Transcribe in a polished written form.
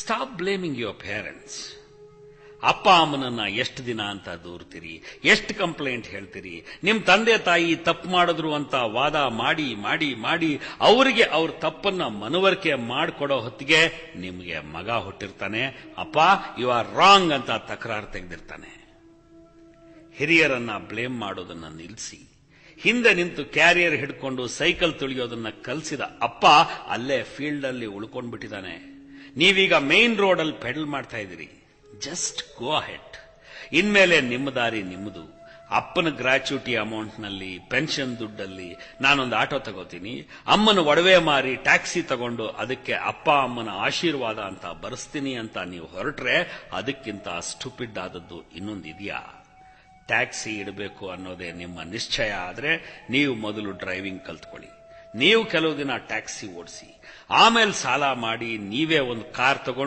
Stop blaming your parents. ಅಪ್ಪ ಅಮ್ಮನನ್ನ ಎಷ್ಟು ದಿನ ಅಂತ ದೂರ್ತೀರಿ, ಎಷ್ಟು ಕಂಪ್ಲೇಂಟ್ ಹೇಳ್ತೀರಿ. ನಿಮ್ ತಂದೆ ತಾಯಿ ತಪ್ಪು ಮಾಡಿದ್ರು ಅಂತ ವಾದ ಮಾಡಿ ಮಾಡಿ ಮಾಡಿ ಅವರಿಗೆ ಅವ್ರ ತಪ್ಪನ್ನ ಮನವರಿಕೆ ಮಾಡಿಕೊಡೋ ಹೊತ್ತಿಗೆ ನಿಮಗೆ ಮಗ ಹುಟ್ಟಿರ್ತಾನೆ. ಅಪ್ಪ ಯು ಆರ್ ರಾಂಗ್ ಅಂತ ತಕರಾರು ತೆಗೆದಿರ್ತಾನೆ. ಹಿರಿಯರನ್ನ ಬ್ಲೇಮ್ ಮಾಡೋದನ್ನ ನಿಲ್ಲಿಸಿ ಹಿಂದೆ ನಿಂತು ಕ್ಯಾರಿಯರ್ ಹಿಡ್ಕೊಂಡು ಸೈಕಲ್ ತುಳಿಯೋದನ್ನ ಕಲಿಸಿದ ಅಪ್ಪ ಅಲ್ಲೇ ಫೀಲ್ಡ್ ಅಲ್ಲಿ ಉಳ್ಕೊಂಡ್ಬಿಟ್ಟಿದ್ದಾನೆ. ನೀವೀಗ ಮೇನ್ ರೋಡ್ ಅಲ್ಲಿ ಪೆಡಲ್ ಮಾಡ್ತಾ ಇದ್ದೀರಿ. Just go ahead. ಇನ್ಮೇಲೆ ನಿಮ್ಮ ದಾರಿ ನಿಮ್ಮದು. ಅಪ್ಪನ ಗ್ರಾಚ್ಯುಟಿ ಅಮೌಂಟ್ನಲ್ಲಿ, ಪೆನ್ಷನ್ ದುಡ್ಡಲ್ಲಿ ನಾನೊಂದು ಆಟೋ ತಗೋತೀನಿ, ಅಮ್ಮನ ಒಡವೆ ಮಾರಿ ಟ್ಯಾಕ್ಸಿ ತಗೊಂಡು ಅದಕ್ಕೆ ಅಪ್ಪ ಅಮ್ಮನ ಆಶೀರ್ವಾದ ಅಂತ ಬರೆಸ್ತೀನಿ ಅಂತ ನೀವು ಹೊರಟ್ರೆ ಅದಕ್ಕಿಂತ ಸ್ಟುಪಿಡ್ ಆದದ್ದು ಇನ್ನೊಂದಿದೆಯಾ? ಟ್ಯಾಕ್ಸಿ ಇಡಬೇಕು ಅನ್ನೋದೇ ನಿಮ್ಮ ನಿಶ್ಚಯ ಆದ್ರೆ ನೀವು ಮೊದಲು ಡ್ರೈವಿಂಗ್ ಕಲ್ತ್ಕೊಳ್ಳಿ. ನೀವು ಕೆಲವು ದಿನ ಟ್ಯಾಕ್ಸಿ ಓಡಿಸಿ, ಆಮೇಲೆ ಸಾಲ ಮಾಡಿ ನೀವೇ ಒಂದು ಕಾರ್ ತಗೊಂಡು